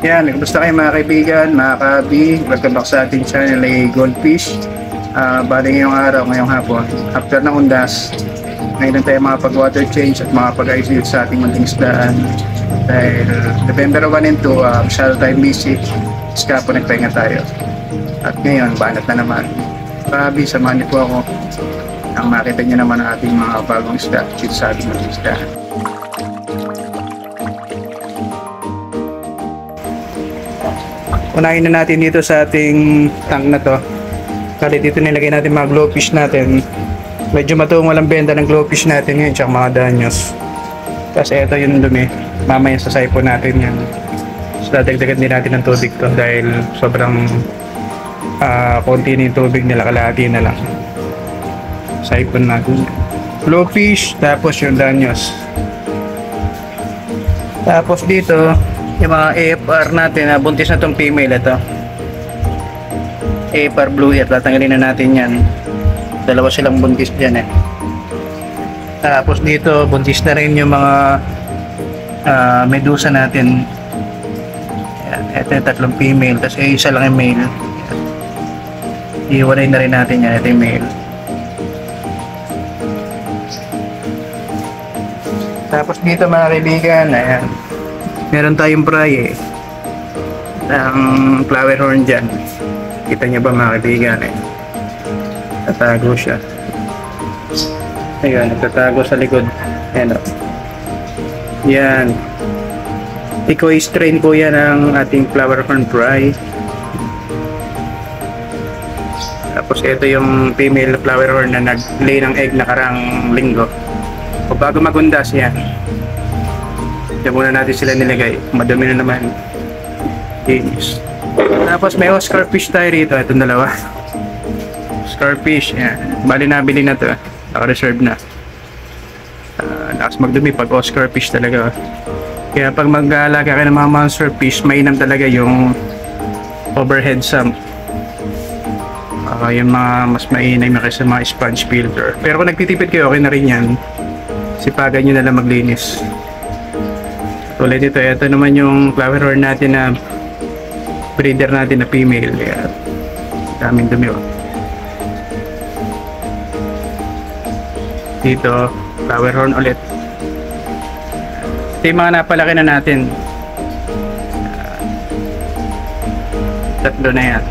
Yan, kumusta kayo mga kaibigan, mga kabi? Welcome back sa ating channel ay Goldfish. Bali ngayong araw, ngayong hapon, after ng undas, ngayon tayo makapag-water change at makapag-isolate sa ating munting isdaan. Dahil November 1 and 2, masyado tayo busy, iska po nagpahinga tayo. At ngayon, banat na naman. Kabi, samahan niyo po ako ang makita niyo naman ang ating mga bagong isda dito sa ating munting isdaan. Unahin na natin dito sa ating tank na to. Kasi dito nilagay natin mga glowfish natin. Medyo matuong walang benta ng glowfish natin ngayon tsaka mga danyos. Kasi ito yung dumi. Mamaya sa siphon natin yan. So dadagdagan din natin ng tubig to dahil sobrang konti na yung tubig nila, kalahati na lang. Siphon natin. Glowfish tapos yung danyos. Tapos dito yung mga AFR natin, buntis na itong female ito. AFR blue ear, tatanggalin na natin yan. Dalawa silang buntis dyan eh. Tapos dito, buntis na rin yung mga medusa natin. Yan, ito yung tatlong female, tapos isa lang yung male. Iiwalay na rin natin yan, ito yung male. Tapos dito mga kaibigan, ayan. Meron tayong fry eh. Ang flower horn dyan. Kita nyo ba mga kaibigan eh. Tatago siya. Ayan, nagtatago sa likod. Ayan o. Yan. Decoy strain po yan ang ating flower horn fry. Tapos ito yung female flower horn na nag-lay ng egg nakarang linggo. O bago magundas yan. Diyan muna natin sila nilagay. Madami na naman. Yes. Tapos may Oscar fish tayo rito. Itong dalawa. Oscar fish. Yan. Bali nabili na to. Naka-reserve na. Lakas magdumi pag Oscar fish talaga. Kaya pag mag-aalaga ka ng mga monster fish, mainam talaga yung overhead sump. Yung mga mas mainay na kaysa mga sponge filter. Pero kung nagtitipid kayo, okay na rin yan. Sipagan nyo na lang maglinis. Tulad dito, ito naman yung flower horn natin na breeder natin na female. Kaya daming dumi oh. Dito, flower horn ulit. Ito yung mga napalaki na natin. Tatlo na yan.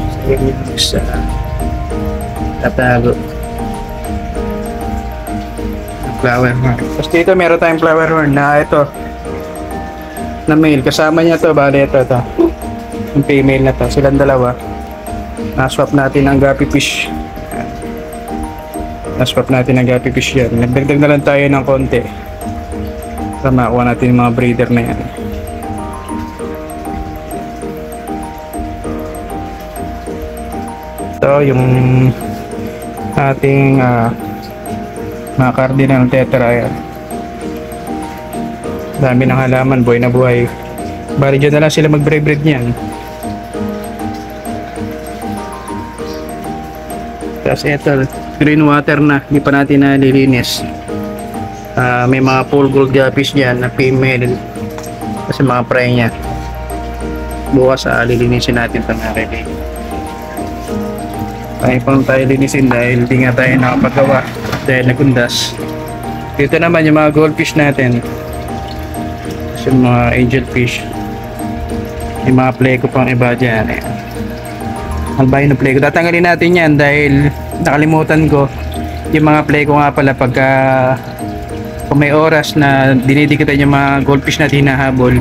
So, yun yung isa. Tatago. Flower horn. Tapos dito meron tayong flower horn na ito na male, kasama niya to, bali ito yung female na to, silang dalawa. Na-swap natin ang guppy fish. Na-swap natin ang guppy fish yan. Nagdagdag na lang tayo ng konti para makuha natin yung mga breeder na yan. Ito yung ating mga cardinal tetra yan. Dami ng halaman, buhay na buhay. Bari dyan na lang sila mag-breed niyan. Tapos eto, green water na, hindi pa natin nalilinis. May mga full gold guppies dyan na female. Kasi mga fry nya. Bukas lilinisin natin ito mga kaibigan. Kaya pa tayo linisin dahil hindi nga tayo nakapagawa dahil nagundas. Dito naman yung mga goldfish natin. Yung mga angelfish. Yung mga plego pang iba dyan. Albino plego. Tatanggalin natin yan dahil nakalimutan ko. Yung mga plego nga pala pagka kung may oras na dinidikitan yung mga goldfish na hinahabol,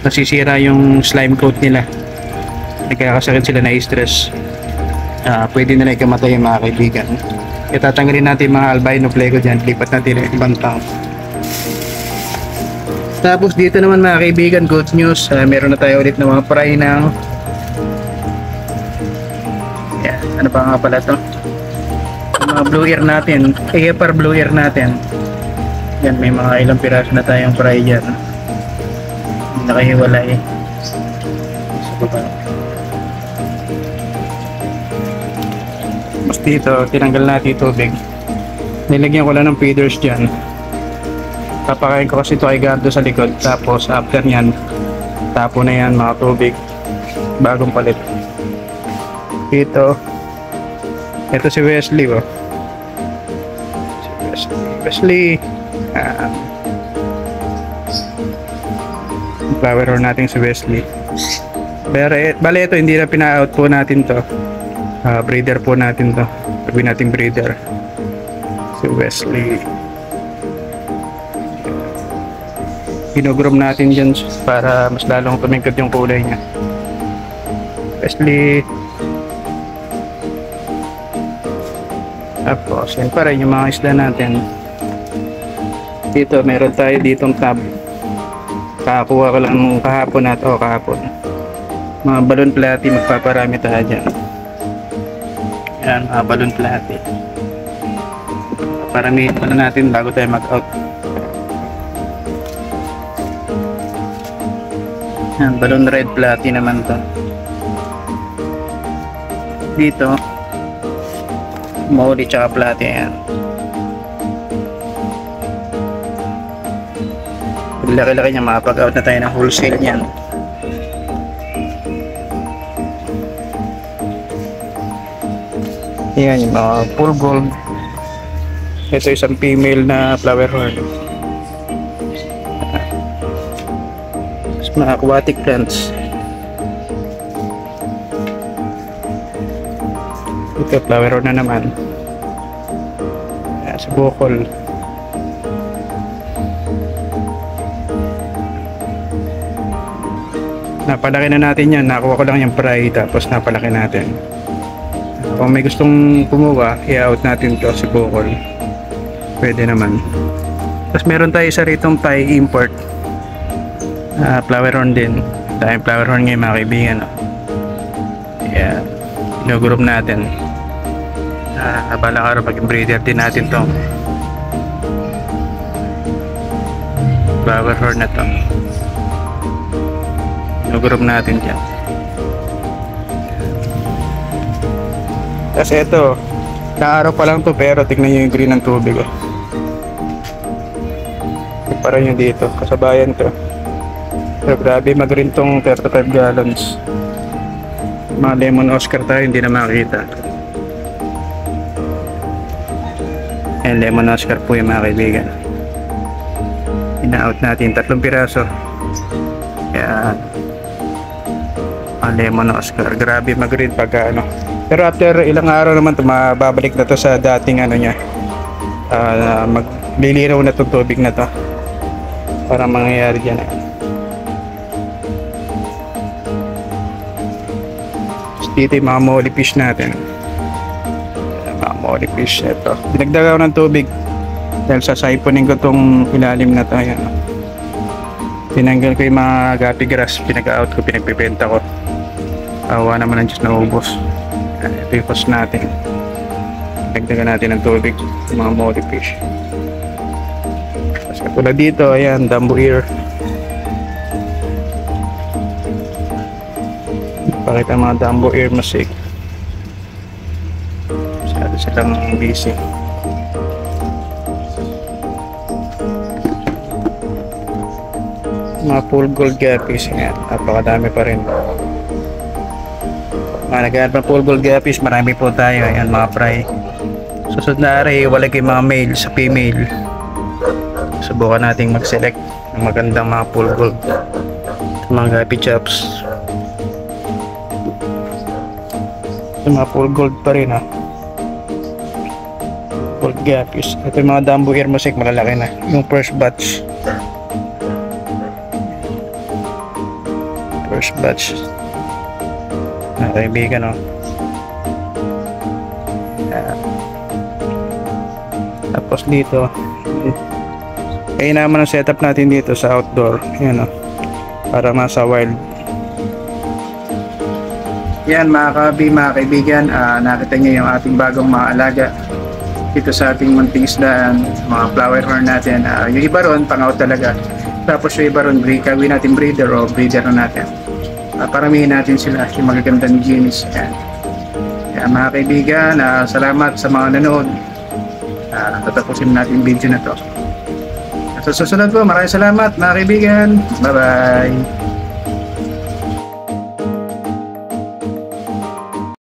nasisira yung slime coat nila. Nagkakasakit sila na stress. Pwede nila ikamatay yung mga kaibigan. Itatanggalin natin mga albino plego dyan. Lipat natin yung ibang tank. Tapos dito naman mga kaibigan, good news. Meron na tayo ulit ng mga fry ng yan, ano pa nga pala to? Mga blue ear natin, AFR blue ear natin. Yan, may mga ilang piraso na tayong fry dyan. Nakahiwalay sa baba. Tapos dito, tinanggal natin yung tubig. Nilagyan ko lang ng feeders dyan. Papakain ko kasi ito kay Gardo sa likod. Tapos after nyan, tapo na yan mga tubig. Bagong palit. Ito si Wesley, oh. Si Wesley. Flower horn natin si Wesley. Pero bale ito, hindi na pina-out po natin to. Breeder po natin to. Sabi natin breeder. Si Wesley. Ginogrom natin dyan para mas lalong tumingkod yung kulay niya. Wesley. Tapos, yan pa rin yung mga isda natin. Dito, meron tayo ditong tab. Kakakuha ko lang kahapon kahapon. Mga balon plati, magpaparami tayo dyan. Yan, mga balon plati. Paramihin pa na natin bago tayo mag-out. Yan, balon red plati naman to. Dito, Mauli tsaka plati yan. Laki-laki niya, makapag-out na tayo ng wholesale niyan. Yan yung mga full gold. Ito isang female na flower horn. Mga aquatic plants. Ito flower horn na naman. Sa bukol. Napalaki na natin yan. Nakuha ko lang yung fry tapos napalaki natin. Kung may gustong kumuha, i-out natin to si bukol. Pwede naman. Tapos meron tayo isa ritong Thai import. Flower horn din. Tayong flower horn ngayon mga kaibigan. Ayan. Ginugroup natin. Balang araw maging breeder din natin to. Flower horn na to. Ginugroup natin dyan. Kasi ito, kaaraw pa lang to pero tignan nyo yung green ng tubig. Parang yung dito, kasabayan to. Pero grabe mag-green tong 35 gallons. Mga lemon Oscar tayo, hindi na makita. Ayan, lemon Oscar po yung mga kaibigan. Ina-out natin 3 piraso. Ayan. Lemon Oscar, grabe mag-green pagka ano. Pero after ilang araw naman ito, mababalik na to sa dating ano niya. Maglilinaw na itong tubig na to. Para mangyayari dyan. Dito yung mga molly fish natin. Mga molly fish, ito. Dinagdagan ko ng tubig dahil sa siphoning ko itong ilalim na to. Ayan. Tinanggal ko yung mga gapi grass, pinag-out ko, pinagpipenta ko. Awa naman ang Diyos na ubos. Ito yung cost natin. Dagdagan natin ng tubig yung mga molly fish. Tapos katulad dito, ayan, Dumbo ear. Pakita mga Dumbo ear masig. Masyado silang busy. Mga full gold guppies, yan, napakadami pa rin. Mga naghahanap ng full gold guppies, marami po tayo. Ayan, mga fry. Susunod na araw, wala kayong mga male sa female. Subukan nating mag-select ng magandang mga full gold. Mga guppy chops. Mga full gold pa rin, ha. Gold guppies. Ito yung mga Dumbo ear musik, malalaki na. Yung first batch. First batch. Kaibigan, no. Tapos dito, kaya naman ang setup natin dito sa outdoor. Yan, no. Para masa wild. Yan mga kaibigan, nakita niyo yung ating bagong mga alaga dito sa ating munting isdaan, mga flower horn natin. Yung iba ron, pang-out talaga. Tapos yung iba ron, gawin natin breeder o breeder na natin. Paramihin natin sila yung magagandang genes. Yan mga kaibigan, salamat sa mga nanood. tatapusin natin yung video na to. Sa susunod po, maraming salamat mga kaibigan. Bye-bye.